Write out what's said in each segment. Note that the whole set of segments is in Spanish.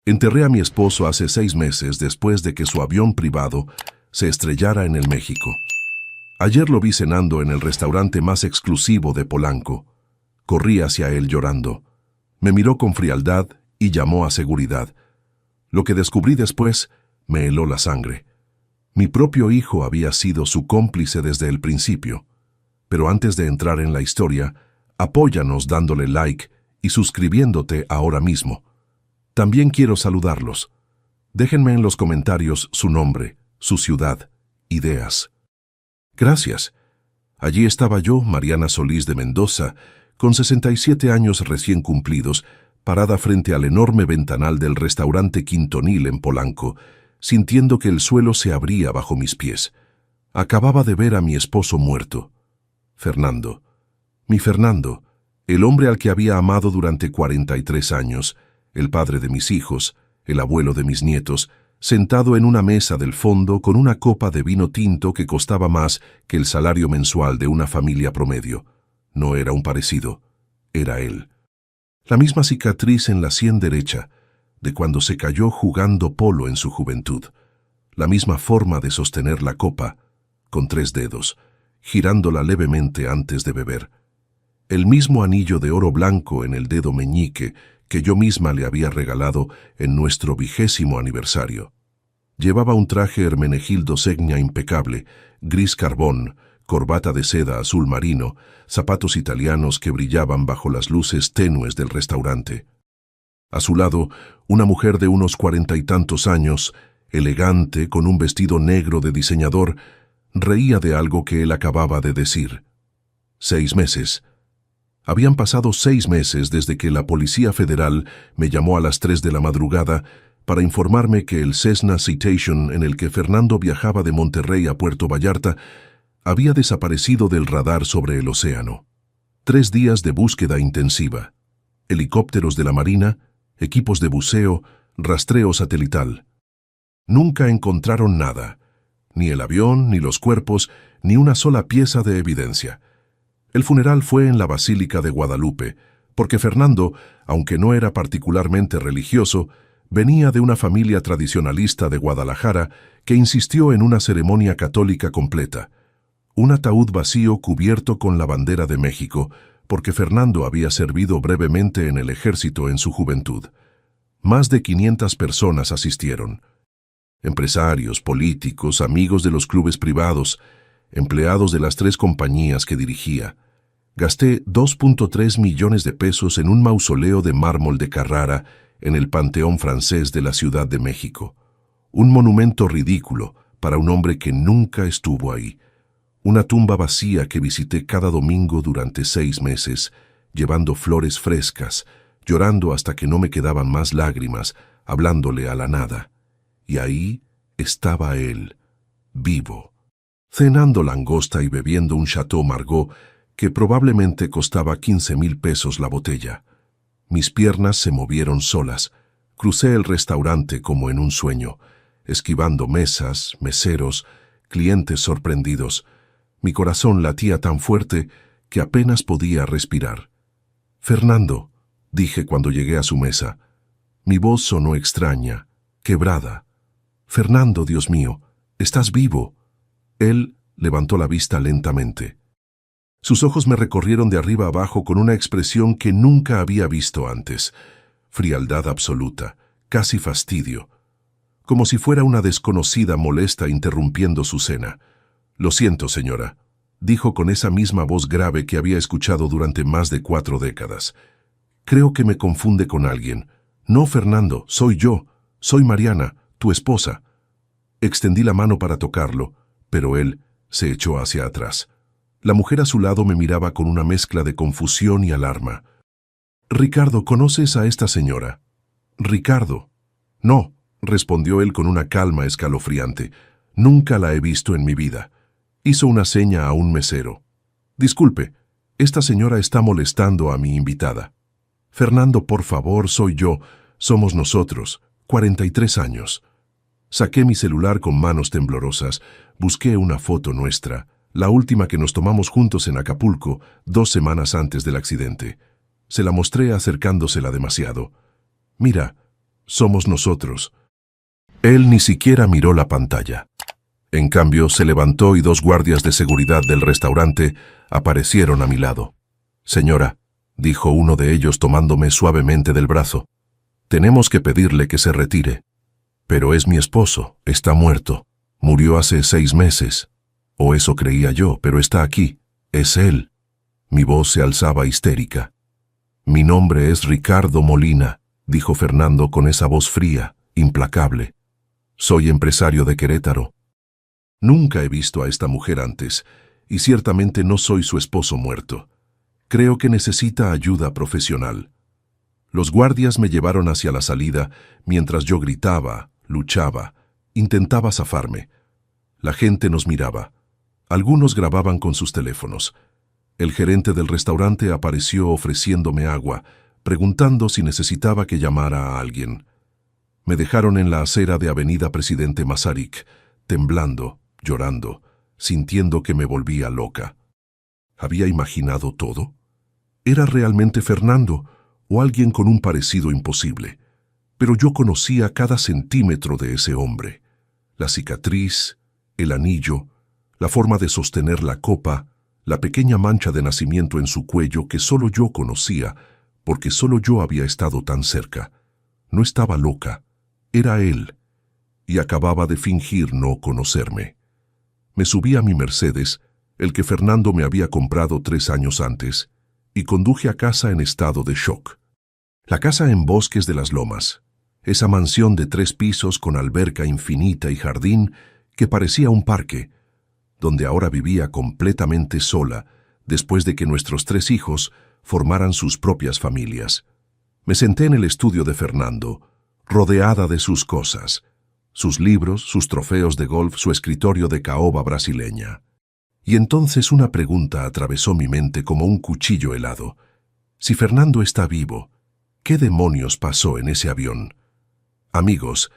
Enterré a mi esposo hace 6 meses después de que su avión privado se estrellara en el México. Ayer lo vi cenando en el restaurante más exclusivo de Polanco. Corrí hacia él llorando. Me miró con frialdad y llamó a seguridad. Lo que descubrí después me heló la sangre. Mi propio hijo había sido su cómplice desde el principio. Pero antes de entrar en la historia, apóyanos dándole like y suscribiéndote ahora mismo. También quiero saludarlos. Déjenme en los comentarios su nombre, su ciudad, ideas. Gracias. Allí estaba yo, Mariana Solís de Mendoza, con 67 años recién cumplidos, parada frente al enorme ventanal del restaurante Quintonil en Polanco, sintiendo que el suelo se abría bajo mis pies. Acababa de ver a mi esposo muerto. Fernando. Mi Fernando, el hombre al que había amado durante 43 años, el padre de mis hijos, el abuelo de mis nietos, sentado en una mesa del fondo con una copa de vino tinto que costaba más que el salario mensual de una familia promedio. No era un parecido, era él. La misma cicatriz en la sien derecha, de cuando se cayó jugando polo en su juventud. La misma forma de sostener la copa, con 3 dedos, girándola levemente antes de beber. El mismo anillo de oro blanco en el dedo meñique que yo misma le había regalado en nuestro 20º aniversario. Llevaba un traje Hermenegildo Segna impecable, gris carbón, corbata de seda azul marino, zapatos italianos que brillaban bajo las luces tenues del restaurante. A su lado, una mujer de unos 40 y tantos años, elegante, con un vestido negro de diseñador, reía de algo que él acababa de decir. 6 meses. Habían pasado 6 meses desde que la Policía Federal me llamó a las 3 de la madrugada para informarme que el Cessna Citation en el que Fernando viajaba de Monterrey a Puerto Vallarta había desaparecido del radar sobre el océano. 3 días de búsqueda intensiva. Helicópteros de la Marina, equipos de buceo, rastreo satelital. Nunca encontraron nada. Ni el avión, ni los cuerpos, ni una sola pieza de evidencia. El funeral fue en la Basílica de Guadalupe, porque Fernando, aunque no era particularmente religioso, venía de una familia tradicionalista de Guadalajara que insistió en una ceremonia católica completa. Un ataúd vacío cubierto con la bandera de México, porque Fernando había servido brevemente en el ejército en su juventud. Más de 500 personas asistieron. Empresarios, políticos, amigos de los clubes privados, empleados de las 3 compañías que dirigía. Gasté 2.3 millones de pesos en un mausoleo de mármol de Carrara en el Panteón Francés de la Ciudad de México. Un monumento ridículo para un hombre que nunca estuvo ahí. Una tumba vacía que visité cada domingo durante 6 meses, llevando flores frescas, llorando hasta que no me quedaban más lágrimas, hablándole a la nada. Y ahí estaba él, vivo, cenando langosta y bebiendo un Chateau Margaux que probablemente costaba 15,000 pesos la botella. Mis piernas se movieron solas. Crucé el restaurante como en un sueño, esquivando mesas, meseros, clientes sorprendidos. Mi corazón latía tan fuerte que apenas podía respirar. «Fernando», dije cuando llegué a su mesa. Mi voz sonó extraña, quebrada. «Fernando, Dios mío, estás vivo». Él levantó la vista lentamente. Sus ojos me recorrieron de arriba abajo con una expresión que nunca había visto antes. Frialdad absoluta, casi fastidio. Como si fuera una desconocida molesta interrumpiendo su cena. «Lo siento, señora», dijo con esa misma voz grave que había escuchado durante más de 4 décadas. «Creo que me confunde con alguien. No, Fernando, soy yo. Soy Mariana, tu esposa». Extendí la mano para tocarlo, pero él se echó hacia atrás. La mujer a su lado me miraba con una mezcla de confusión y alarma. «Ricardo, ¿conoces a esta señora?» «Ricardo». «No», respondió él con una calma escalofriante. «Nunca la he visto en mi vida». Hizo una seña a un mesero. «Disculpe, esta señora está molestando a mi invitada». «Fernando, por favor, soy yo. Somos nosotros. 43 años». Saqué mi celular con manos temblorosas. Busqué una foto nuestra, la última que nos tomamos juntos en Acapulco, 2 semanas antes del accidente. Se la mostré acercándosela demasiado. «Mira, Somos nosotros. Él ni siquiera miró la pantalla. En cambio, se levantó y 2 guardias de seguridad del restaurante aparecieron a mi lado. «Señora», dijo uno de ellos tomándome suavemente del brazo, «tenemos que pedirle que se retire». «Pero es mi esposo, está muerto. Murió hace 6 meses. O eso creía yo, pero está aquí. Es él». Mi voz se alzaba histérica. «Mi nombre es Ricardo Molina», dijo Fernando con esa voz fría, implacable. «Soy empresario de Querétaro. Nunca he visto a esta mujer antes, y ciertamente no soy su esposo muerto. Creo que necesita ayuda profesional». Los guardias me llevaron hacia la salida mientras yo gritaba, luchaba, intentaba zafarme. La gente nos miraba. Algunos grababan con sus teléfonos. El gerente del restaurante apareció ofreciéndome agua, preguntando si necesitaba que llamara a alguien. Me dejaron en la acera de Avenida Presidente Masaryk, temblando, llorando, sintiendo que me volvía loca. ¿Había imaginado todo? ¿Era realmente Fernando o alguien con un parecido imposible? Pero yo conocía cada centímetro de ese hombre. La cicatriz, el anillo, la forma de sostener la copa, la pequeña mancha de nacimiento en su cuello que solo yo conocía, porque solo yo había estado tan cerca. No estaba loca, era él, y acababa de fingir no conocerme. Me subí a mi Mercedes, el que Fernando me había comprado 3 años antes, y conduje a casa en estado de shock. La casa en Bosques de las Lomas, esa mansión de 3 pisos con alberca infinita y jardín que parecía un parque, donde ahora vivía completamente sola después de que nuestros 3 hijos formaran sus propias familias. Me senté en el estudio de Fernando, rodeada de sus cosas, sus libros, sus trofeos de golf, su escritorio de caoba brasileña. Y entonces una pregunta atravesó mi mente como un cuchillo helado. Si Fernando está vivo, ¿qué demonios pasó en ese avión? Amigos,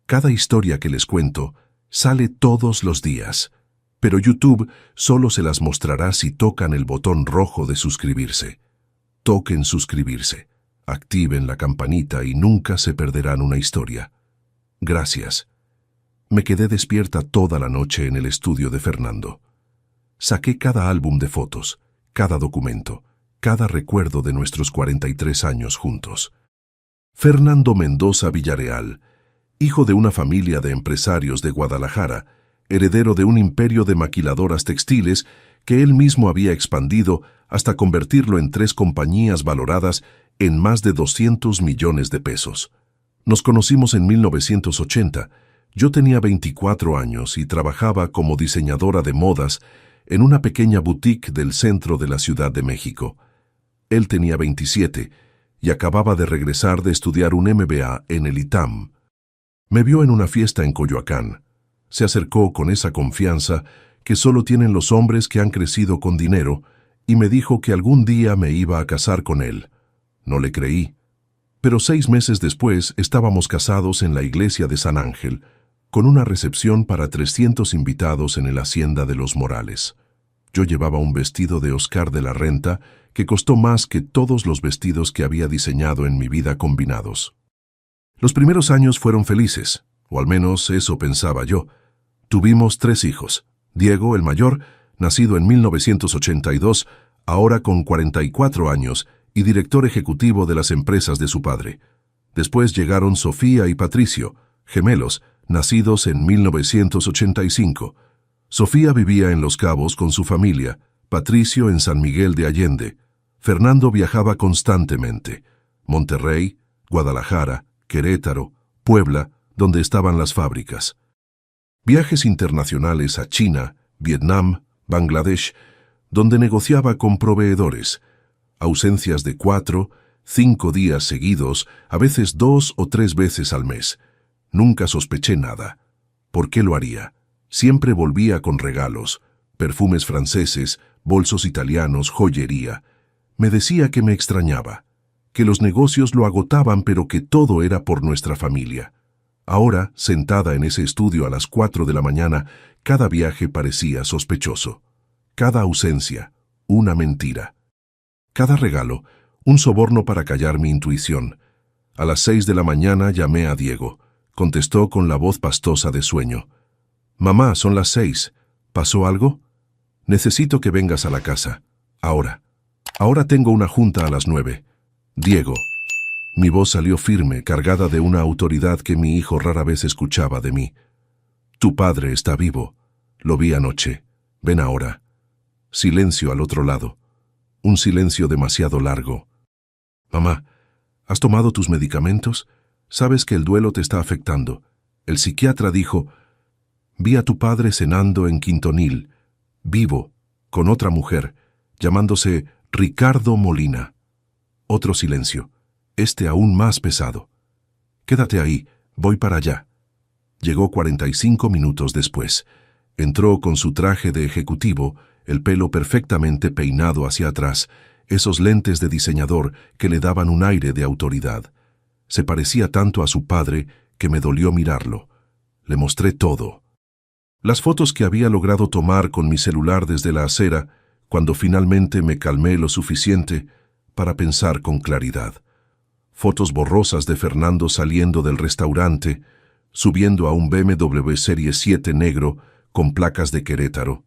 cada historia que les cuento sale todos los días, pero YouTube solo se las mostrará si tocan el botón rojo de suscribirse. Toquen suscribirse, activen la campanita y nunca se perderán una historia. Gracias. Me quedé despierta toda la noche en el estudio de Fernando. Saqué cada álbum de fotos, cada documento, cada recuerdo de nuestros 43 años juntos. Fernando Mendoza Villarreal, hijo de una familia de empresarios de Guadalajara, heredero de un imperio de maquiladoras textiles que él mismo había expandido hasta convertirlo en 3 compañías valoradas en más de 200 millones de pesos. Nos conocimos en 1980. Yo tenía 24 años y trabajaba como diseñadora de modas en una pequeña boutique del centro de la Ciudad de México. Él tenía 27 y acababa de regresar de estudiar un MBA en el ITAM. Me vio en una fiesta en Coyoacán. Se acercó con esa confianza que solo tienen los hombres que han crecido con dinero y me dijo que algún día me iba a casar con él. No le creí. Pero 6 meses después estábamos casados en la iglesia de San Ángel, con una recepción para 300 invitados en el Hacienda de los Morales. Yo llevaba un vestido de Oscar de la Renta que costó más que todos los vestidos que había diseñado en mi vida combinados. Los primeros años fueron felices, o al menos eso pensaba yo. Tuvimos 3 hijos. Diego, el mayor, nacido en 1982, ahora con 44 años y director ejecutivo de las empresas de su padre. Después llegaron Sofía y Patricio, gemelos, nacidos en 1985. Sofía vivía en Los Cabos con su familia, Patricio en San Miguel de Allende. Fernando viajaba constantemente. Monterrey, Guadalajara, Querétaro, Puebla, donde estaban las fábricas. Viajes internacionales a China, Vietnam, Bangladesh, donde negociaba con proveedores. Ausencias de 4, 5 días seguidos, a veces 2 o 3 veces al mes. Nunca sospeché nada. ¿Por qué lo haría? Siempre volvía con regalos, perfumes franceses, bolsos italianos, joyería. Me decía que me extrañaba, que los negocios lo agotaban, pero que todo era por nuestra familia. Ahora, sentada en ese estudio a las 4 de la mañana, cada viaje parecía sospechoso. Cada ausencia, una mentira. Cada regalo, un soborno para callar mi intuición. A las 6 de la mañana llamé a Diego. Contestó con la voz pastosa de sueño. «Mamá, son las 6. ¿Pasó algo? Necesito que vengas a la casa. Ahora. Ahora tengo una junta a las 9. Diego». Mi voz salió firme, cargada de una autoridad que mi hijo rara vez escuchaba de mí. «Tu padre está vivo. Lo vi anoche. Ven ahora». Silencio al otro lado. Un silencio demasiado largo. «Mamá, ¿has tomado tus medicamentos? Sabes que el duelo te está afectando. El psiquiatra dijo, vi a tu padre cenando en Quintonil, vivo, con otra mujer, llamándose Ricardo Molina». Otro silencio, este aún más pesado. «Quédate ahí, voy para allá». Llegó 45 minutos después. Entró con su traje de ejecutivo, el pelo perfectamente peinado hacia atrás, esos lentes de diseñador que le daban un aire de autoridad. Se parecía tanto a su padre que me dolió mirarlo. Le mostré todo. Las fotos que había logrado tomar con mi celular desde la acera, cuando finalmente me calmé lo suficiente para pensar con claridad. Fotos borrosas de Fernando saliendo del restaurante, subiendo a un BMW Serie 7 negro con placas de Querétaro.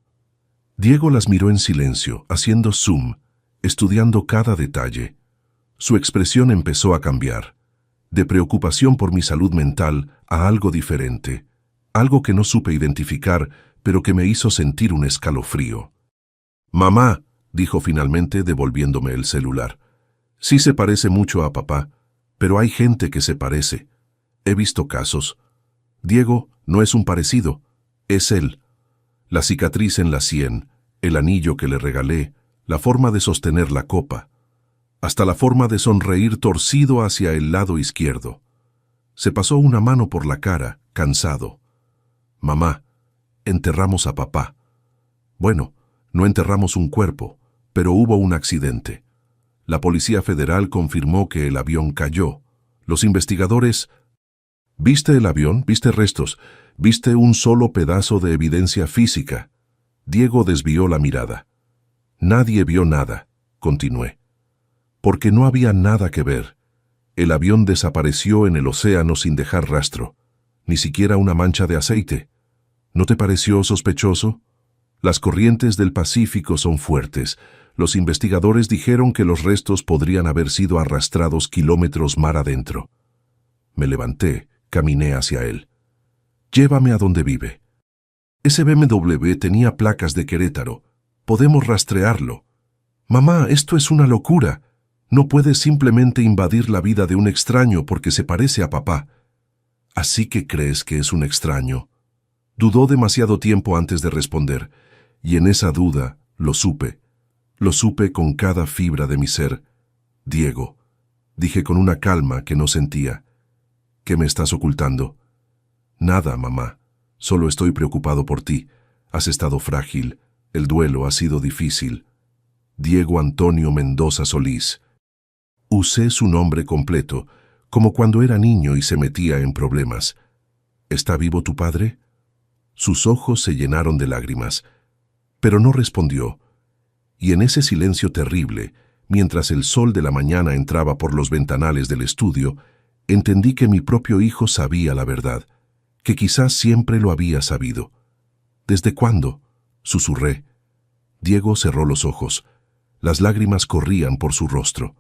Diego las miró en silencio, haciendo zoom, estudiando cada detalle. Su expresión empezó a cambiar, de preocupación por mi salud mental a algo diferente, algo que no supe identificar, pero que me hizo sentir un escalofrío. «Mamá», dijo finalmente devolviéndome el celular, «sí se parece mucho a papá, pero hay gente que se parece. He visto casos. Diego no es un parecido, es él. La cicatriz en la sien, el anillo que le regalé, la forma de sostener la copa, hasta la forma de sonreír torcido hacia el lado izquierdo. Se pasó una mano por la cara, cansado. Mamá, enterramos a papá. Bueno, no enterramos un cuerpo, pero hubo un accidente. La Policía Federal confirmó que el avión cayó. Los investigadores... ¿Viste el avión? ¿Viste restos? ¿Viste un solo pedazo de evidencia física? Diego desvió la mirada. Nadie vio nada, continué. Porque no había nada que ver. El avión desapareció en el océano sin dejar rastro, ni siquiera una mancha de aceite. ¿No te pareció sospechoso? Las corrientes del Pacífico son fuertes. Los investigadores dijeron que los restos podrían haber sido arrastrados kilómetros mar adentro. Me levanté, caminé hacia él. «Llévame a donde vive». Ese BMW tenía placas de Querétaro. Podemos rastrearlo. «Mamá, esto es una locura. No puedes simplemente invadir la vida de un extraño porque se parece a papá». «¿Así que crees que es un extraño?» Dudó demasiado tiempo antes de responder, y en esa duda lo supe. Lo supe con cada fibra de mi ser. «Diego», dije con una calma que no sentía. «¿Qué me estás ocultando?» «Nada, mamá. Solo estoy preocupado por ti. Has estado frágil. El duelo ha sido difícil». Diego Antonio Mendoza Solís. Usé su nombre completo, como cuando era niño y se metía en problemas. «¿Está vivo tu padre?» Sus ojos se llenaron de lágrimas, pero no respondió. Y en ese silencio terrible, mientras el sol de la mañana entraba por los ventanales del estudio, entendí que mi propio hijo sabía la verdad, que quizás siempre lo había sabido. «¿Desde cuándo?», susurré. Diego cerró los ojos. Las lágrimas corrían por su rostro.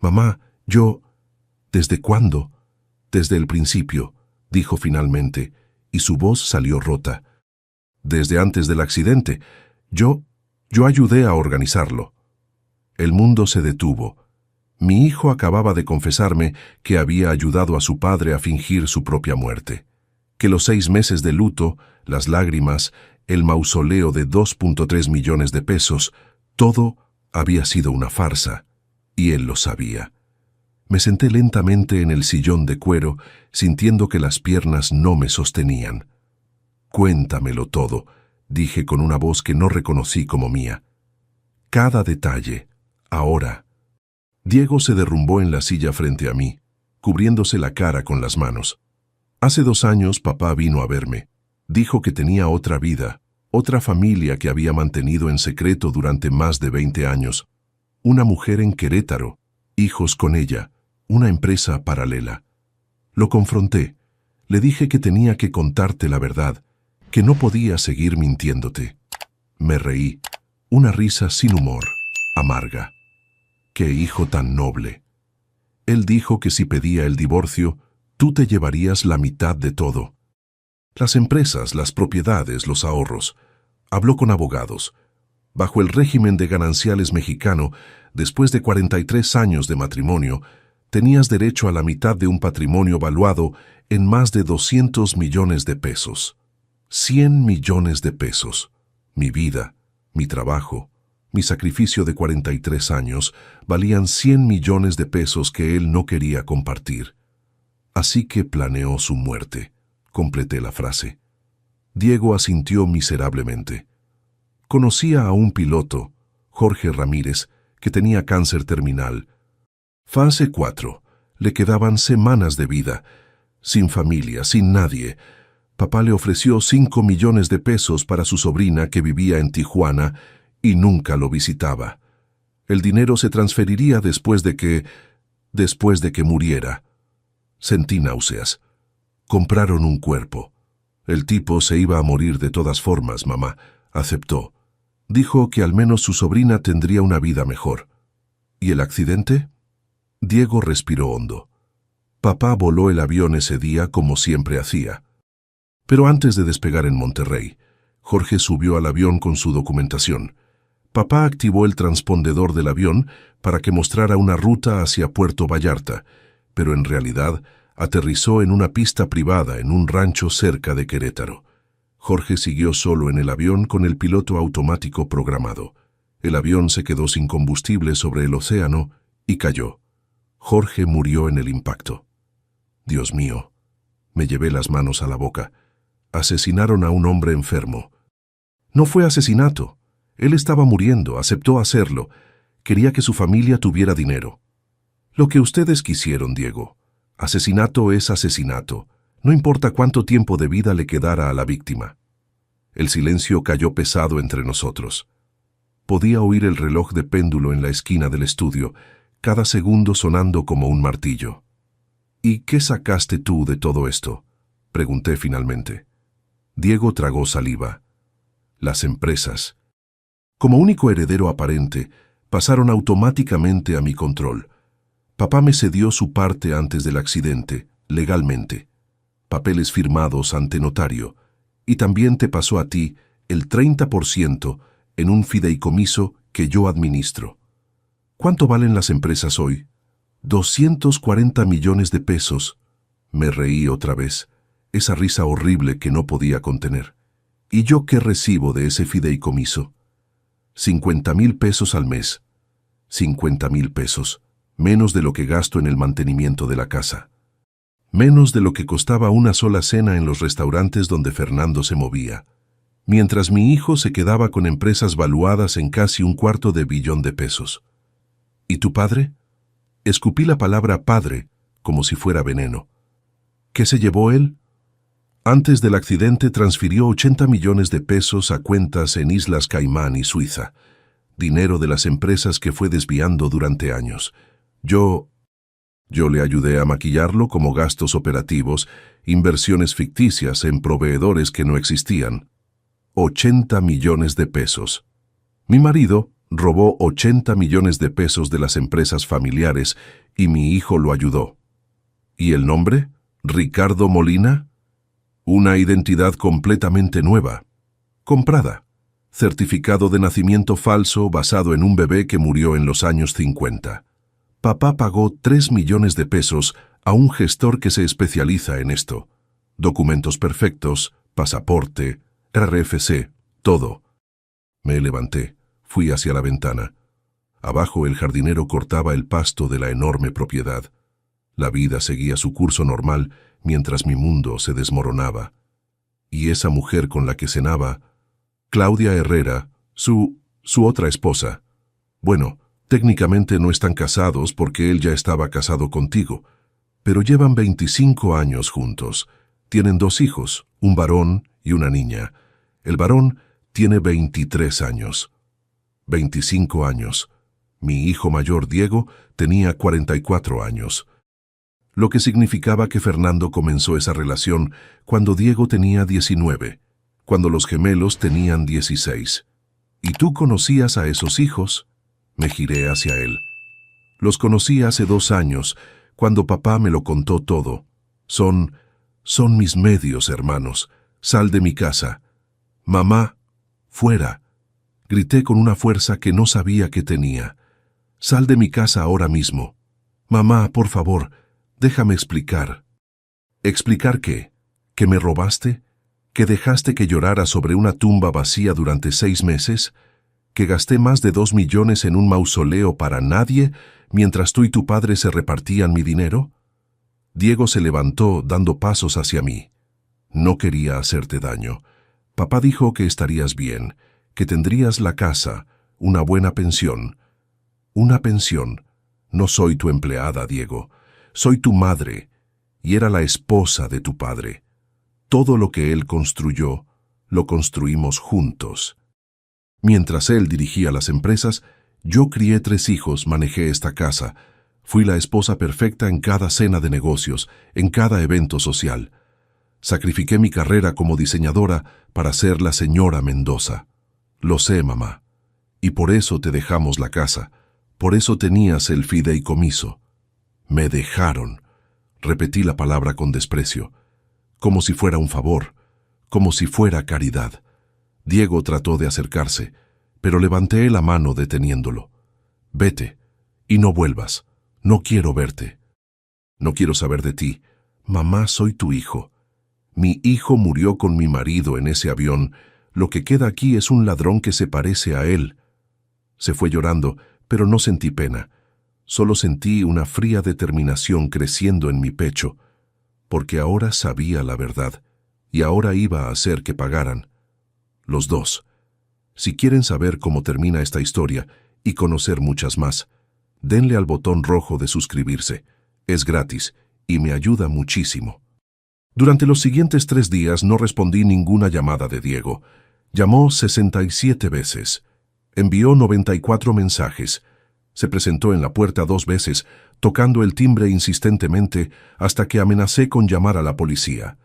«Mamá, yo... ¿Desde cuándo?» «Desde el principio», dijo finalmente, y su voz salió rota. «Desde antes del accidente. Yo ayudé a organizarlo». El mundo se detuvo. Mi hijo acababa de confesarme que había ayudado a su padre a fingir su propia muerte, que los 6 meses de luto, las lágrimas, el mausoleo de 2.3 millones de pesos, todo había sido una farsa, y él lo sabía. Me senté lentamente en el sillón de cuero, sintiendo que las piernas no me sostenían. «Cuéntamelo todo», dije con una voz que no reconocí como mía. «Cada detalle, ahora». Diego se derrumbó en la silla frente a mí, cubriéndose la cara con las manos. «Hace 2 años papá vino a verme. Dijo que tenía otra vida, otra familia que había mantenido en secreto durante más de 20 años. Una mujer en Querétaro, hijos con ella, una empresa paralela. Lo confronté. Le dije que tenía que contarte la verdad, que no podía seguir mintiéndote. Me reí, una risa sin humor, amarga. ¡Qué hijo tan noble! Él dijo que si pedía el divorcio, tú te llevarías la mitad de todo. Las empresas, las propiedades, los ahorros. Habló con abogados. Bajo el régimen de gananciales mexicano, después de 43 años de matrimonio, tenías derecho a la mitad de un patrimonio valuado en más de 200 millones de pesos. 100 millones de pesos. Mi vida, mi trabajo, mi sacrificio de 43 años valían 100 millones de pesos que él no quería compartir. Así que planeó su muerte. Completé la frase. Diego asintió miserablemente. Conocía a un piloto, Jorge Ramírez, que tenía cáncer terminal. Fase 4. Le quedaban semanas de vida. Sin familia, sin nadie. Papá le ofreció 5 millones de pesos para su sobrina que vivía en Tijuana y nunca lo visitaba. El dinero se transferiría después de que muriera. Sentí náuseas. Compraron un cuerpo. El tipo se iba a morir de todas formas, mamá. Aceptó. Dijo que al menos su sobrina tendría una vida mejor. ¿Y el accidente? Diego respiró hondo. Papá voló el avión ese día como siempre hacía. Pero antes de despegar en Monterrey, Jorge subió al avión con su documentación. Papá activó el transpondedor del avión para que mostrara una ruta hacia Puerto Vallarta, pero en realidad aterrizó en una pista privada en un rancho cerca de Querétaro. Jorge siguió solo en el avión con el piloto automático programado. El avión se quedó sin combustible sobre el océano y cayó. Jorge murió en el impacto. Dios mío, me llevé las manos a la boca. Asesinaron a un hombre enfermo. No fue asesinato. Él estaba muriendo, aceptó hacerlo. Quería que su familia tuviera dinero. Lo que ustedes quisieron, Diego. Asesinato es asesinato. No importa cuánto tiempo de vida le quedara a la víctima. El silencio cayó pesado entre nosotros. Podía oír el reloj de péndulo en la esquina del estudio, cada segundo sonando como un martillo. ¿Y qué sacaste tú de todo esto?, pregunté finalmente. Diego tragó saliva. Las empresas. Como único heredero aparente, pasaron automáticamente a mi control. Papá me cedió su parte antes del accidente, legalmente. Papeles firmados ante notario. Y también te pasó a ti el 30% en un fideicomiso que yo administro. ¿Cuánto valen las empresas hoy? 240 millones de pesos. Me reí otra vez, esa risa horrible que no podía contener. ¿Y yo qué recibo de ese fideicomiso? 50,000 pesos al mes. 50,000 pesos, menos de lo que gasto en el mantenimiento de la casa. Menos de lo que costaba una sola cena en los restaurantes donde Fernando se movía. Mientras mi hijo se quedaba con empresas valuadas en casi 250 millones de pesos. ¿Y tu padre? Escupí la palabra padre como si fuera veneno. ¿Qué se llevó él? Antes del accidente transfirió 80 millones de pesos a cuentas en Islas Caimán y Suiza, dinero de las empresas que fue desviando durante años. Yo le ayudé a maquillarlo como gastos operativos, inversiones ficticias en proveedores que no existían. 80 millones de pesos. Mi marido robó 80 millones de pesos de las empresas familiares y mi hijo lo ayudó. ¿Y el nombre? ¿Ricardo Molina? Una identidad completamente nueva. Comprada. Certificado de nacimiento falso basado en un bebé que murió en los años 50. Papá pagó 3 millones de pesos a un gestor que se especializa en esto. Documentos perfectos, pasaporte, RFC, todo. Me levanté, fui hacia la ventana. Abajo el jardinero cortaba el pasto de la enorme propiedad. La vida seguía su curso normal mientras mi mundo se desmoronaba. Y esa mujer con la que cenaba, Claudia Herrera, su otra esposa. Bueno, técnicamente no están casados porque él ya estaba casado contigo, pero llevan 25 años juntos. Tienen 2 hijos, un varón y una niña. El varón tiene 23 años. 25 años. Mi hijo mayor, Diego, tenía 44 años. lo que significaba que Fernando comenzó esa relación cuando Diego tenía 19, cuando los gemelos tenían 16. ¿Y tú conocías a esos hijos? Me giré hacia él. Los conocí hace 2 años, cuando papá me lo contó todo. Son mis medios hermanos. Sal de mi casa. Mamá, fuera. Grité con una fuerza que no sabía que tenía. Sal de mi casa ahora mismo. Mamá, por favor, déjame explicar. ¿Explicar qué? ¿Que me robaste? ¿Que dejaste que llorara sobre una tumba vacía durante 6 meses? ¿Que gasté más de 2 millones en un mausoleo para nadie mientras tú y tu padre se repartían mi dinero? Diego se levantó dando pasos hacia mí. No quería hacerte daño. Papá dijo que estarías bien, que tendrías la casa, una buena pensión. Una pensión. No soy tu empleada, Diego. Soy tu madre, y era la esposa de tu padre. Todo lo que él construyó, lo construimos juntos. Mientras él dirigía las empresas, yo crié 3 hijos, manejé esta casa. Fui la esposa perfecta en cada cena de negocios, en cada evento social. Sacrifiqué mi carrera como diseñadora para ser la señora Mendoza. Lo sé, mamá. Y por eso te dejamos la casa. Por eso tenías el fideicomiso. Me dejaron. Repetí la palabra con desprecio. Como si fuera un favor. Como si fuera caridad. Diego trató de acercarse, pero levanté la mano deteniéndolo. Vete, y no vuelvas. No quiero verte. No quiero saber de ti. Mamá, soy tu hijo. Mi hijo murió con mi marido en ese avión. Lo que queda aquí es un ladrón que se parece a él. Se fue llorando, pero no sentí pena. Solo sentí una fría determinación creciendo en mi pecho, porque ahora sabía la verdad, y ahora iba a hacer que pagaran. Los dos. Si quieren saber cómo termina esta historia y conocer muchas más, denle al botón rojo de suscribirse. Es gratis y me ayuda muchísimo. Durante los siguientes 3 días no respondí ninguna llamada de Diego. Llamó 67 veces. Envió 94 mensajes. Se presentó en la puerta 2 veces, tocando el timbre insistentemente hasta que amenacé con llamar a la policía.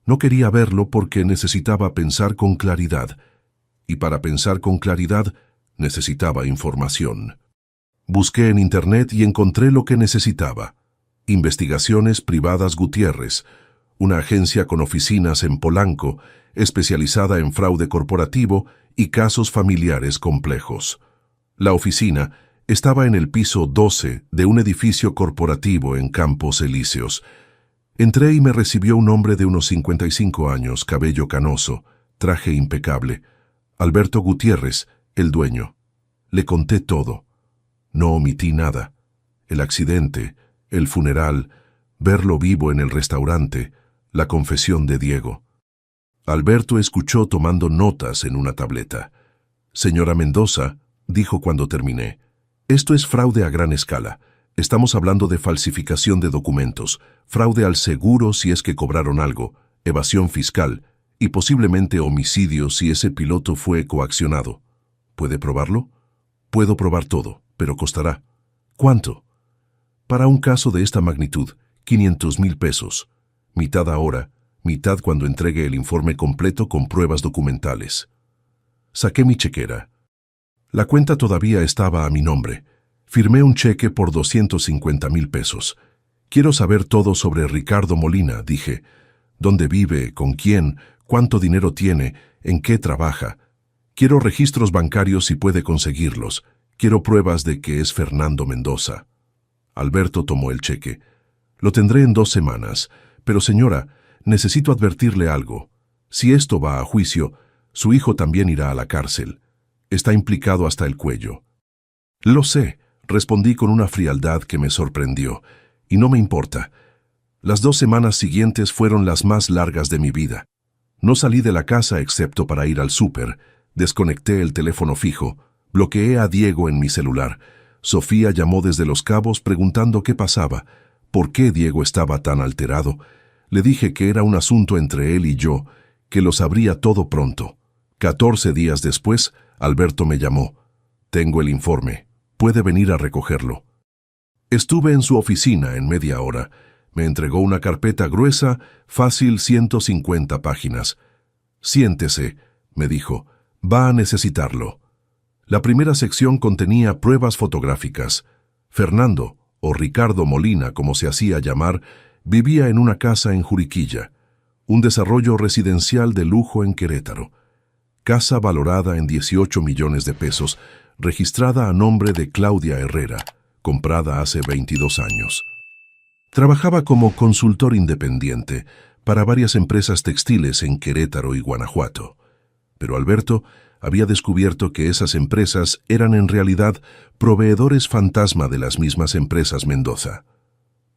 No quería verlo porque necesitaba pensar con claridad. Y para pensar con claridad, necesitaba información. Busqué en Internet y encontré lo que necesitaba. Investigaciones Privadas Gutiérrez, una agencia con oficinas en Polanco, especializada en fraude corporativo y casos familiares complejos. La oficina estaba en el piso 12 de un edificio corporativo en Campos Elíseos. Entré y me recibió un hombre de unos 55 años, cabello canoso, traje impecable. Alberto Gutiérrez, el dueño. Le conté todo. No omití nada. El accidente, el funeral, verlo vivo en el restaurante, la confesión de Diego. Alberto escuchó tomando notas en una tableta. Señora Mendoza, dijo cuando terminé, esto es fraude a gran escala. Estamos hablando de falsificación de documentos, fraude al seguro si es que cobraron algo, evasión fiscal y posiblemente homicidio si ese piloto fue coaccionado. ¿Puede probarlo? Puedo probar todo, pero costará. ¿Cuánto? Para un caso de esta magnitud, 500,000 pesos. Mitad ahora, mitad cuando entregue el informe completo con pruebas documentales. Saqué mi chequera. La cuenta todavía estaba a mi nombre. Firmé un cheque por 250,000 pesos. Quiero saber todo sobre Ricardo Molina, dije. ¿Dónde vive? ¿Con quién? ¿Cuánto dinero tiene? ¿En qué trabaja? Quiero registros bancarios si puede conseguirlos. Quiero pruebas de que es Fernando Mendoza. Alberto tomó el cheque. Lo tendré en 2 semanas. Pero señora, necesito advertirle algo. Si esto va a juicio, su hijo también irá a la cárcel. Está implicado hasta el cuello. Lo sé, respondí con una frialdad que me sorprendió. Y no me importa. Las 2 semanas siguientes fueron las más largas de mi vida. No salí de la casa excepto para ir al súper. Desconecté el teléfono fijo. Bloqueé a Diego en mi celular. Sofía llamó desde Los Cabos preguntando qué pasaba. ¿Por qué Diego estaba tan alterado? Le dije que era un asunto entre él y yo, que lo sabría todo pronto. 14 días después, Alberto me llamó. Tengo el informe. Puede venir a recogerlo. Estuve en su oficina en media hora. Me entregó una carpeta gruesa, fácil 150 páginas. «Siéntese», me dijo, «va a necesitarlo». La primera sección contenía pruebas fotográficas. Fernando, o Ricardo Molina, como se hacía llamar, vivía en una casa en Juriquilla, un desarrollo residencial de lujo en Querétaro. Casa valorada en 18 millones de pesos, registrada a nombre de Claudia Herrera, comprada hace 22 años. Trabajaba como consultor independiente para varias empresas textiles en Querétaro y Guanajuato. Pero Alberto había descubierto que esas empresas eran en realidad proveedores fantasma de las mismas empresas Mendoza.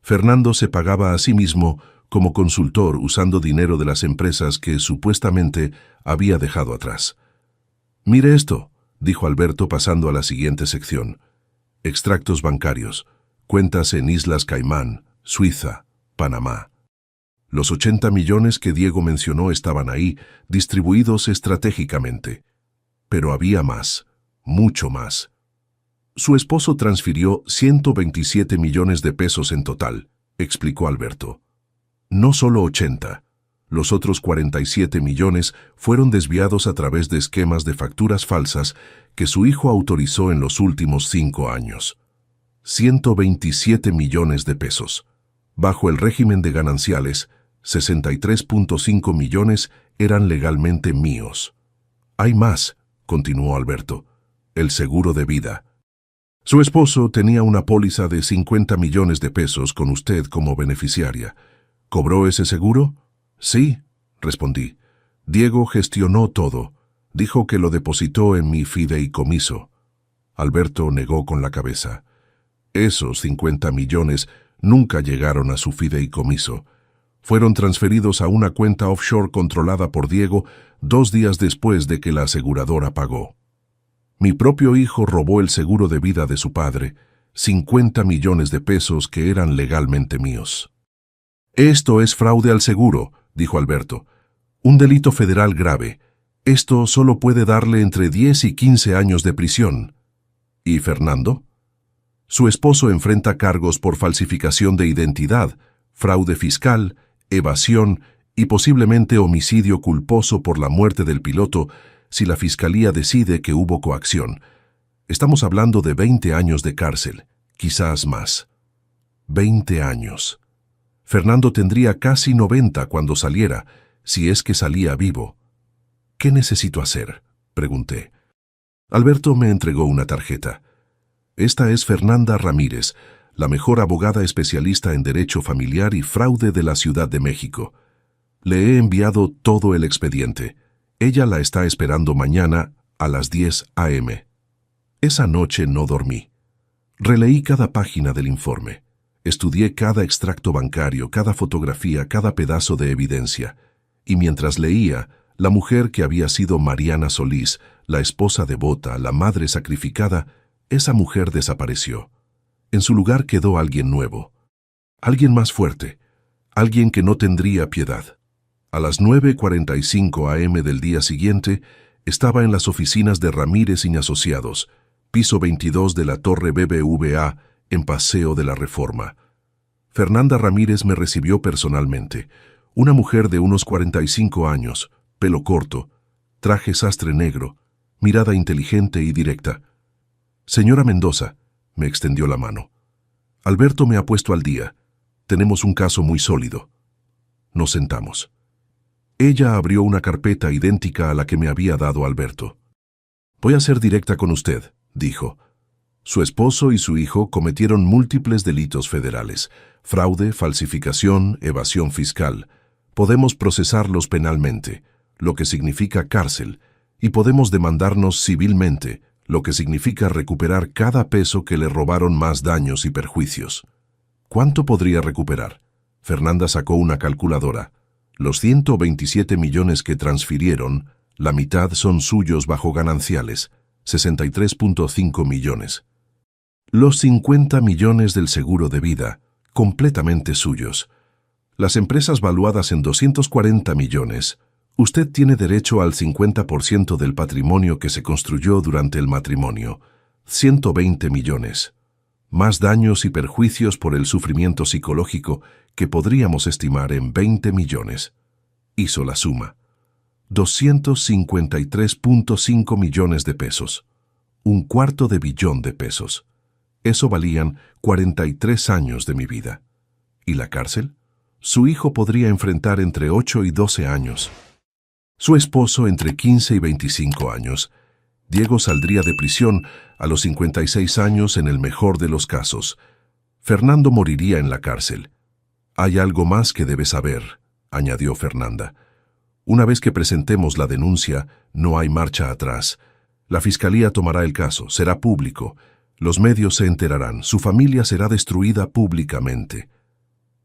Fernando se pagaba a sí mismo como consultor usando dinero de las empresas que supuestamente había dejado atrás. «Mire esto», dijo Alberto pasando a la siguiente sección. Extractos bancarios, cuentas en Islas Caimán, Suiza, Panamá. Los 80 millones que Diego mencionó estaban ahí, distribuidos estratégicamente. Pero había más, mucho más. Su esposo transfirió 127 millones de pesos en total, explicó Alberto. No solo 80. Los otros 47 millones fueron desviados a través de esquemas de facturas falsas que su hijo autorizó en los últimos 5 años. 127 millones de pesos. Bajo el régimen de gananciales, 63.5 millones eran legalmente míos. Hay más, continuó Alberto, el seguro de vida. Su esposo tenía una póliza de 50 millones de pesos con usted como beneficiaria. ¿Cobró ese seguro? Sí, respondí. Diego gestionó todo. Dijo que lo depositó en mi fideicomiso. Alberto negó con la cabeza. Esos 50 millones nunca llegaron a su fideicomiso. Fueron transferidos a una cuenta offshore controlada por Diego 2 días después de que la aseguradora pagó. Mi propio hijo robó el seguro de vida de su padre, 50 millones de pesos que eran legalmente míos. Esto es fraude al seguro, dijo Alberto. Un delito federal grave. Esto solo puede darle entre 10 y 15 años de prisión. ¿Y Fernando? Su esposo enfrenta cargos por falsificación de identidad, fraude fiscal, evasión y posiblemente homicidio culposo por la muerte del piloto si la fiscalía decide que hubo coacción. Estamos hablando de 20 años de cárcel, quizás más. 20 años. Fernando tendría casi 90 cuando saliera, si es que salía vivo. ¿Qué necesito hacer?, pregunté. Alberto me entregó una tarjeta. Esta es Fernanda Ramírez, la mejor abogada especialista en derecho familiar y fraude de la Ciudad de México. Le he enviado todo el expediente. Ella la está esperando mañana a las 10 a.m. Esa noche no dormí. Releí cada página del informe. Estudié cada extracto bancario, cada fotografía, cada pedazo de evidencia. Y mientras leía, la mujer que había sido Mariana Solís, la esposa devota, la madre sacrificada, esa mujer desapareció. En su lugar quedó alguien nuevo. Alguien más fuerte. Alguien que no tendría piedad. A las 9:45 a.m. del día siguiente, estaba en las oficinas de Ramírez y Asociados, piso 22 de la Torre BBVA, en Paseo de la Reforma. Fernanda Ramírez me recibió personalmente. Una mujer de unos 45 años, pelo corto, traje sastre negro, mirada inteligente y directa. «Señora Mendoza», me extendió la mano. «Alberto me ha puesto al día. Tenemos un caso muy sólido». Nos sentamos. Ella abrió una carpeta idéntica a la que me había dado Alberto. «Voy a ser directa con usted», dijo. Su esposo y su hijo cometieron múltiples delitos federales: fraude, falsificación, evasión fiscal. Podemos procesarlos penalmente, lo que significa cárcel, y podemos demandarnos civilmente, lo que significa recuperar cada peso que le robaron más daños y perjuicios. ¿Cuánto podría recuperar? Fernanda sacó una calculadora. Los 127 millones que transfirieron, la mitad son suyos bajo gananciales, 63.5 millones. Los 50 millones del seguro de vida, completamente suyos. Las empresas valuadas en 240 millones. Usted tiene derecho al 50% del patrimonio que se construyó durante el matrimonio, 120 millones. Más daños y perjuicios por el sufrimiento psicológico que podríamos estimar en 20 millones. Hizo la suma. 253.5 millones de pesos. $1/4 de billón de pesos. Eso valían 43 años de mi vida. ¿Y la cárcel? Su hijo podría enfrentar entre 8 y 12 años. Su esposo entre 15 y 25 años. Diego saldría de prisión a los 56 años en el mejor de los casos. Fernando moriría en la cárcel. Hay algo más que debes saber, añadió Fernanda. Una vez que presentemos la denuncia, no hay marcha atrás. La fiscalía tomará el caso, será público. Los medios se enterarán, su familia será destruida públicamente.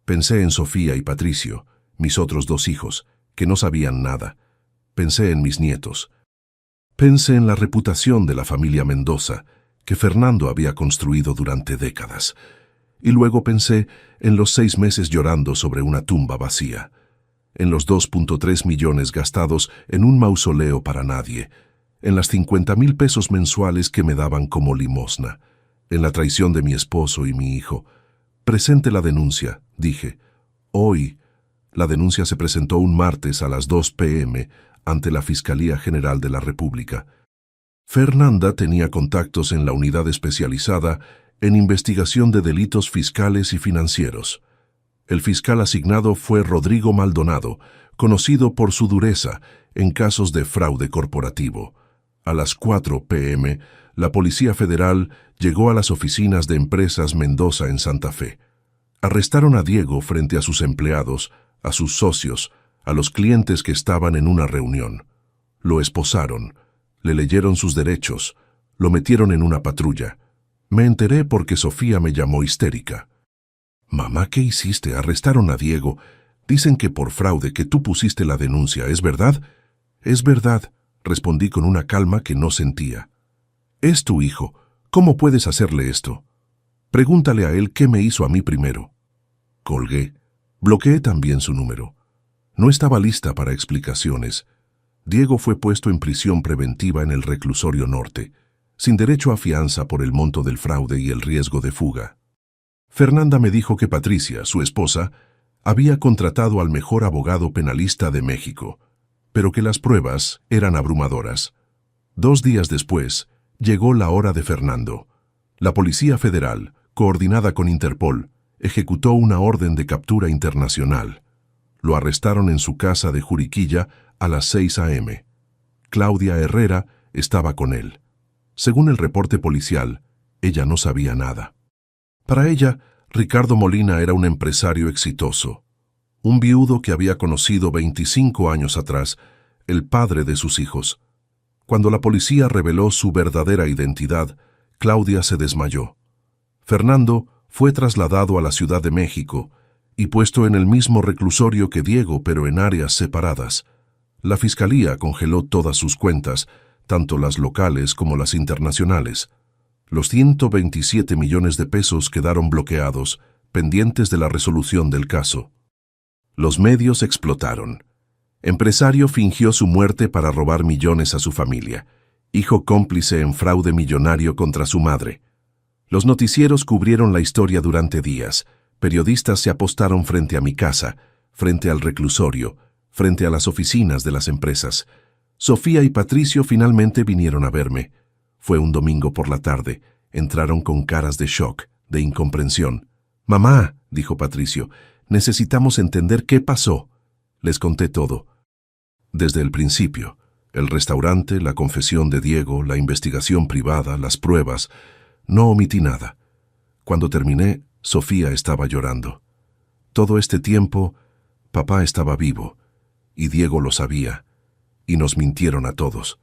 Pensé en Sofía y Patricio, mis otros 2 hijos, que no sabían nada. Pensé en mis nietos. Pensé en la reputación de la familia Mendoza, que Fernando había construido durante décadas. Y luego pensé en los 6 meses llorando sobre una tumba vacía, en los 2.3 millones gastados en un mausoleo para nadie, en las 50,000 pesos mensuales que me daban como limosna, en la traición de mi esposo y mi hijo. Presente la denuncia, dije. Hoy, la denuncia se presentó un martes a las 2 p.m. ante la Fiscalía General de la República. Fernanda tenía contactos en la unidad especializada en investigación de delitos fiscales y financieros. El fiscal asignado fue Rodrigo Maldonado, conocido por su dureza en casos de fraude corporativo. A las 4 p.m., la Policía Federal llegó a las oficinas de Empresas Mendoza en Santa Fe. Arrestaron a Diego frente a sus empleados, a sus socios, a los clientes que estaban en una reunión. Lo esposaron, le leyeron sus derechos, lo metieron en una patrulla. Me enteré porque Sofía me llamó histérica. «Mamá, ¿qué hiciste? Arrestaron a Diego. Dicen que por fraude, que tú pusiste la denuncia. ¿Es verdad?» «Es verdad», respondí con una calma que no sentía. «Es tu hijo. ¿Cómo puedes hacerle esto? Pregúntale a él qué me hizo a mí primero». Colgué. Bloqueé también su número. No estaba lista para explicaciones. Diego fue puesto en prisión preventiva en el reclusorio norte, sin derecho a fianza por el monto del fraude y el riesgo de fuga. Fernanda me dijo que Patricia, su esposa, había contratado al mejor abogado penalista de México, pero que las pruebas eran abrumadoras. 2 días después, llegó la hora de Fernando. La Policía Federal, coordinada con Interpol, ejecutó una orden de captura internacional. Lo arrestaron en su casa de Juriquilla a las 6 a.m. Claudia Herrera estaba con él. Según el reporte policial, ella no sabía nada. Para ella, Ricardo Molina era un empresario exitoso, un viudo que había conocido 25 años atrás, el padre de sus hijos. Cuando la policía reveló su verdadera identidad, Claudia se desmayó. Fernando fue trasladado a la Ciudad de México y puesto en el mismo reclusorio que Diego, pero en áreas separadas. La fiscalía congeló todas sus cuentas, tanto las locales como las internacionales. Los 127 millones de pesos quedaron bloqueados, pendientes de la resolución del caso. Los medios explotaron. Empresario fingió su muerte para robar millones a su familia. Hijo cómplice en fraude millonario contra su madre. Los noticieros cubrieron la historia durante días. Periodistas se apostaron frente a mi casa, frente al reclusorio, frente a las oficinas de las empresas. Sofía y Patricio finalmente vinieron a verme. Fue un domingo por la tarde. Entraron con caras de shock, de incomprensión. «Mamá», dijo Patricio, «necesitamos entender qué pasó». Les conté todo. Desde el principio. El restaurante, la confesión de Diego, la investigación privada, las pruebas. No omití nada. Cuando terminé, Sofía estaba llorando. Todo este tiempo, papá estaba vivo, y Diego lo sabía, y nos mintieron a todos.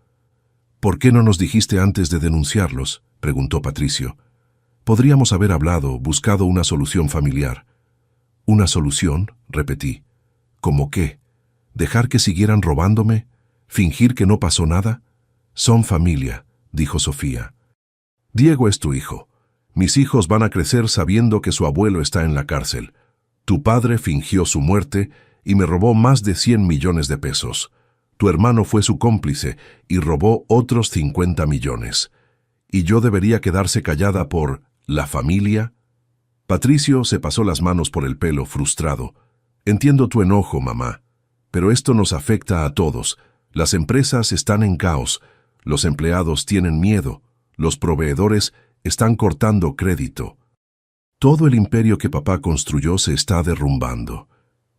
«¿Por qué no nos dijiste antes de denunciarlos?», preguntó Patricio. «Podríamos haber hablado, buscado una solución familiar». «¿Una solución?», repetí. «¿Cómo qué? ¿Dejar que siguieran robándome? ¿Fingir que no pasó nada?» «Son familia», dijo Sofía. «Diego es tu hijo. Mis hijos van a crecer sabiendo que su abuelo está en la cárcel. Tu padre fingió su muerte y me robó más de 100 millones de pesos. Tu hermano fue su cómplice y robó otros 50 millones. ¿Y yo debería quedarse callada por la familia?» Patricio se pasó las manos por el pelo, frustrado. Entiendo tu enojo, mamá, pero esto nos afecta a todos. Las empresas están en caos, los empleados tienen miedo, los proveedores están cortando crédito. Todo el imperio que papá construyó se está derrumbando.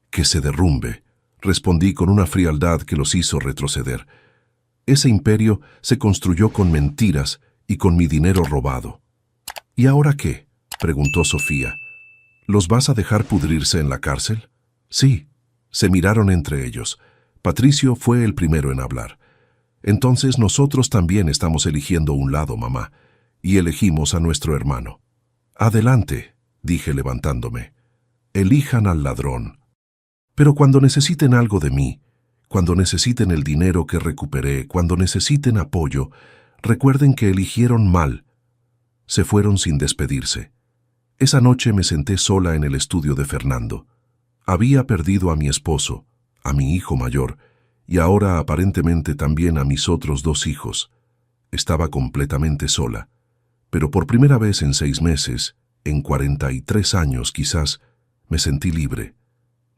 Que se derrumbe, respondí con una frialdad que los hizo retroceder. Ese imperio se construyó con mentiras y con mi dinero robado. ¿Y ahora qué?, preguntó Sofía. ¿Los vas a dejar pudrirse en la cárcel? Sí, se miraron entre ellos. Patricio fue el primero en hablar. Entonces nosotros también estamos eligiendo un lado, mamá, y elegimos a nuestro hermano. Adelante, dije levantándome. Elijan al ladrón. Pero cuando necesiten algo de mí, cuando necesiten el dinero que recuperé, cuando necesiten apoyo, recuerden que eligieron mal. Se fueron sin despedirse. Esa noche me senté sola en el estudio de Fernando. Había perdido a mi esposo, a mi hijo mayor, y ahora aparentemente también a mis otros 2 hijos. Estaba completamente sola, pero por primera vez en 6 meses, en 43 años quizás, me sentí libre.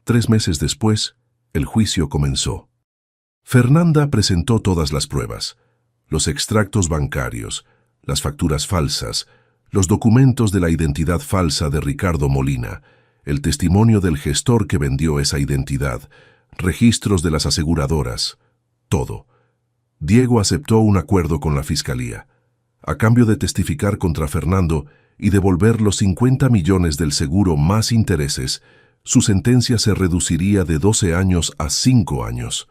3 meses después, el juicio comenzó. Fernanda presentó todas las pruebas, los extractos bancarios, las facturas falsas, los documentos de la identidad falsa de Ricardo Molina, el testimonio del gestor que vendió esa identidad, registros de las aseguradoras, todo. Diego aceptó un acuerdo con la fiscalía. A cambio de testificar contra Fernando y devolver los 50 millones del seguro más intereses, su sentencia se reduciría de 12 años a 5 años.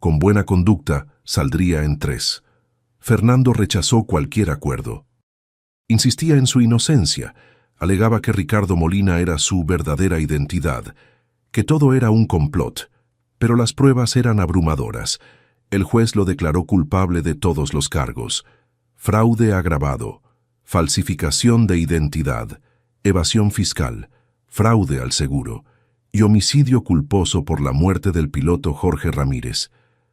Con buena conducta, saldría en 3. Fernando rechazó cualquier acuerdo. Insistía en su inocencia, alegaba que Ricardo Molina era su verdadera identidad, que todo era un complot, pero las pruebas eran abrumadoras. El juez lo declaró culpable de todos los cargos: fraude agravado, falsificación de identidad, evasión fiscal, fraude al seguro y homicidio culposo por la muerte del piloto Jorge Ramírez,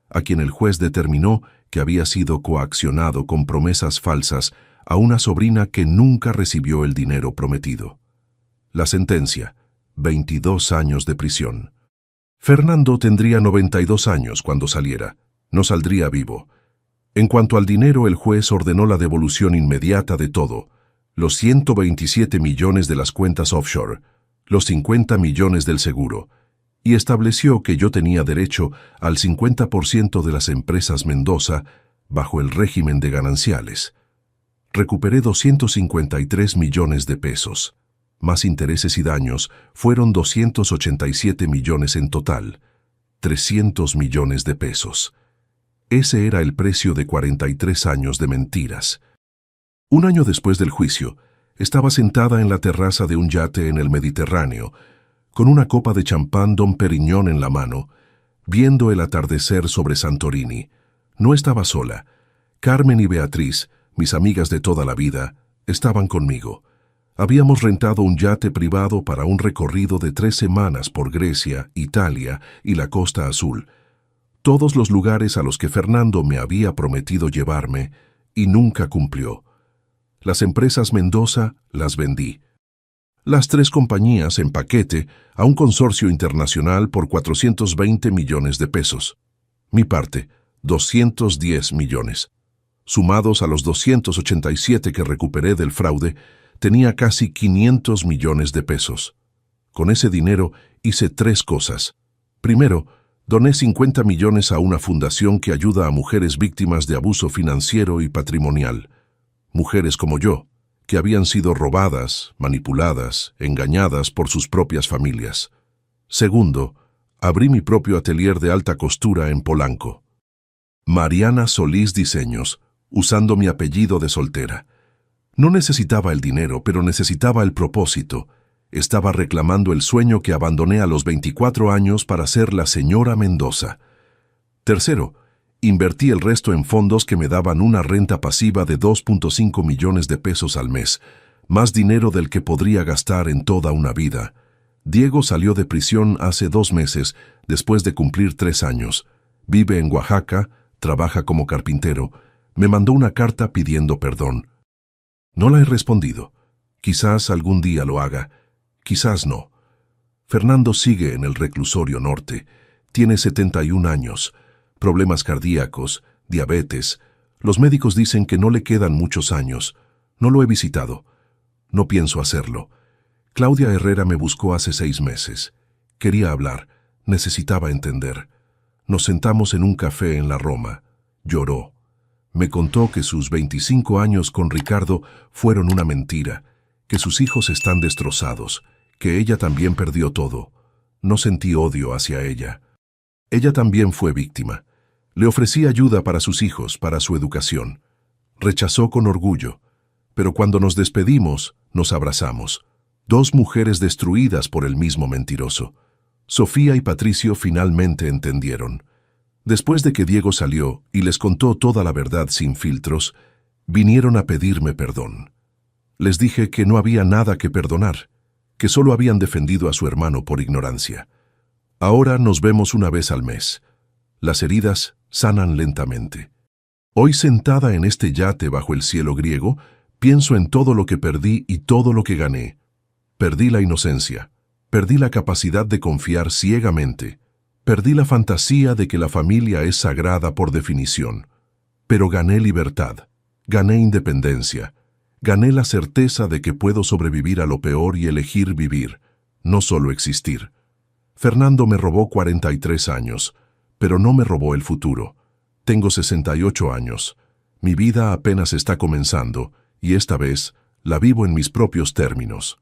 a quien el juez determinó que había sido coaccionado con promesas falsas a una sobrina que nunca recibió el dinero prometido. La sentencia: 22 años de prisión. Fernando tendría 92 años cuando saliera. No saldría vivo. En cuanto al dinero, el juez ordenó la devolución inmediata de todo: los 127 millones de las cuentas offshore, los 50 millones del seguro, y estableció que yo tenía derecho al 50% de las empresas Mendoza bajo el régimen de gananciales. Recuperé 253 millones de pesos. Más intereses y daños fueron 287 millones en total, 300 millones de pesos. Ese era el precio de 43 años de mentiras. Un año después del juicio, estaba sentada en la terraza de un yate en el Mediterráneo, con una copa de champán Dom Perignon en la mano, viendo el atardecer sobre Santorini. No estaba sola. Carmen y Beatriz, mis amigas de toda la vida, estaban conmigo. Habíamos rentado un yate privado para un recorrido de 3 semanas por Grecia, Italia y la Costa Azul. Todos los lugares a los que Fernando me había prometido llevarme y nunca cumplió. Las empresas Mendoza las vendí. Las 3 compañías en paquete a un consorcio internacional por 420 millones de pesos. Mi parte, 210 millones. Sumados a los 287 que recuperé del fraude, tenía casi 500 millones de pesos. Con ese dinero hice 3 cosas. Primero, doné 50 millones a una fundación que ayuda a mujeres víctimas de abuso financiero y patrimonial. Mujeres como yo, que habían sido robadas, manipuladas, engañadas por sus propias familias. Segundo, abrí mi propio atelier de alta costura en Polanco. Mariana Solís Diseños, usando mi apellido de soltera. No necesitaba el dinero, pero necesitaba el propósito. Estaba reclamando el sueño que abandoné a los 24 años para ser la señora Mendoza. Tercero, invertí el resto en fondos que me daban una renta pasiva de 2.5 millones de pesos al mes, más dinero del que podría gastar en toda una vida. Diego salió de prisión hace 2 meses, después de cumplir 3 años. Vive en Oaxaca, trabaja como carpintero. Me mandó una carta pidiendo perdón. No la he respondido. Quizás algún día lo haga, quizás no. Fernando sigue en el reclusorio norte. Tiene 71 años, problemas cardíacos, diabetes. Los médicos dicen que no le quedan muchos años. No lo he visitado. No pienso hacerlo. Claudia Herrera me buscó hace 6 meses. Quería hablar, necesitaba entender. Nos sentamos en un café en la Roma. Lloró. Me contó que sus 25 años con Ricardo fueron una mentira, que sus hijos están destrozados, que ella también perdió todo. No sentí odio hacia ella. Ella también fue víctima. Le ofrecí ayuda para sus hijos, para su educación. Rechazó con orgullo. Pero cuando nos despedimos, nos abrazamos. 2 mujeres destruidas por el mismo mentiroso. Sofía y Patricio finalmente entendieron. Después de que Diego salió y les contó toda la verdad sin filtros, vinieron a pedirme perdón. Les dije que no había nada que perdonar, que solo habían defendido a su hermano por ignorancia. Ahora nos vemos una vez al mes. Las heridas sanan lentamente. Hoy, sentada en este yate bajo el cielo griego, pienso en todo lo que perdí y todo lo que gané. Perdí la inocencia, perdí la capacidad de confiar ciegamente, perdí la fantasía de que la familia es sagrada por definición. Pero gané libertad, gané independencia, gané la certeza de que puedo sobrevivir a lo peor y elegir vivir, no solo existir. Fernando me robó 43 años, pero no me robó el futuro. Tengo 68 años. Mi vida apenas está comenzando, y esta vez la vivo en mis propios términos.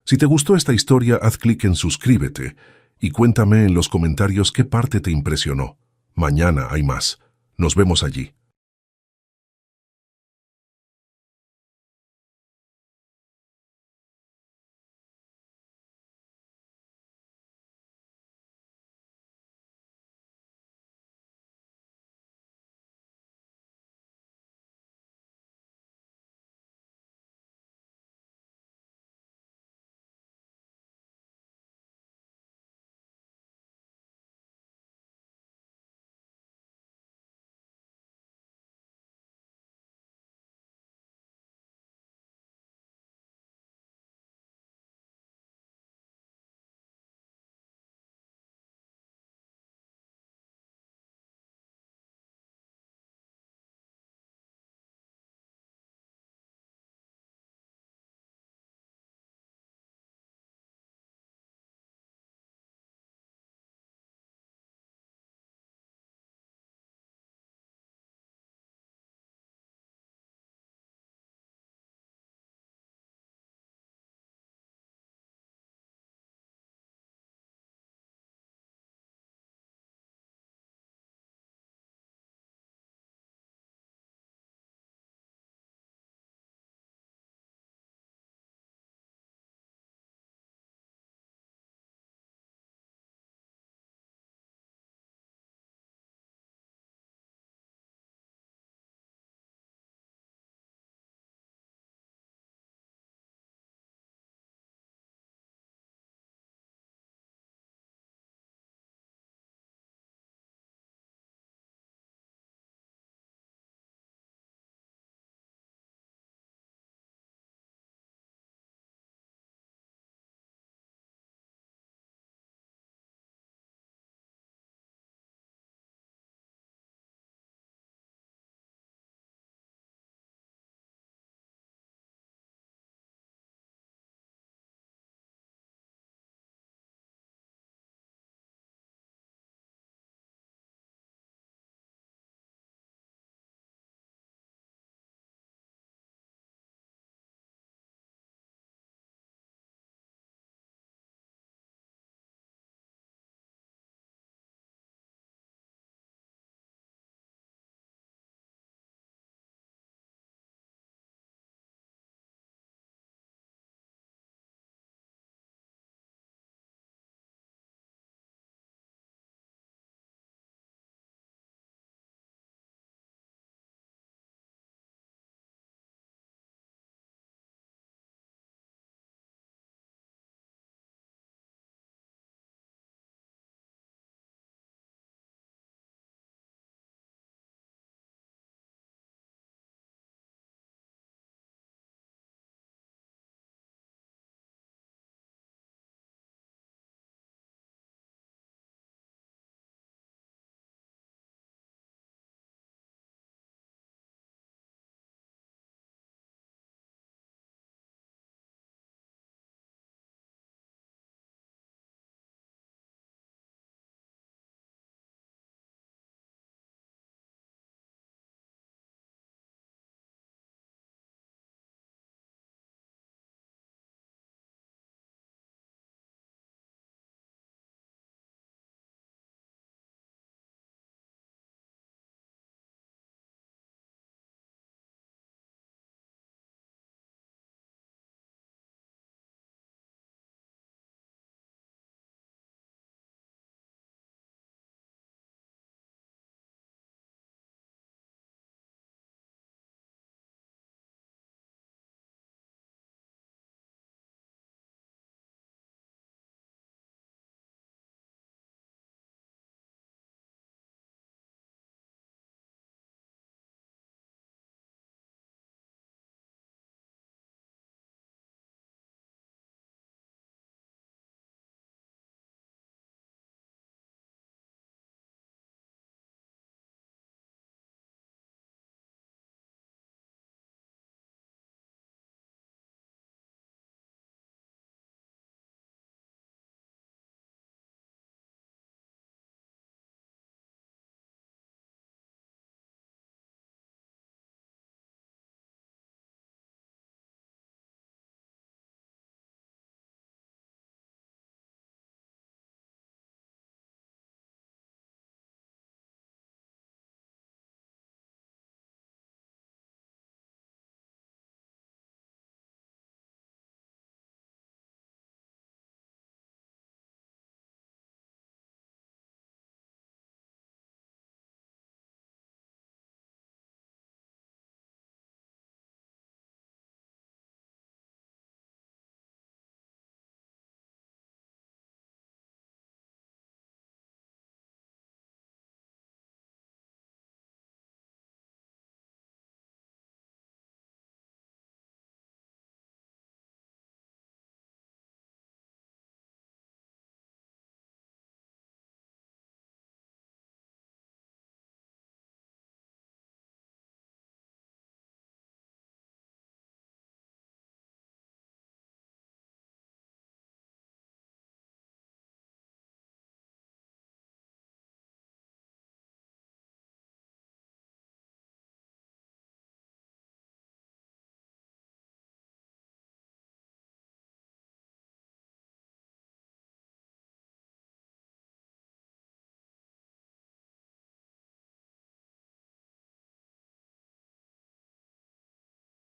Si te gustó esta historia, haz clic en suscríbete y cuéntame en los comentarios qué parte te impresionó. Mañana hay más. Nos vemos allí.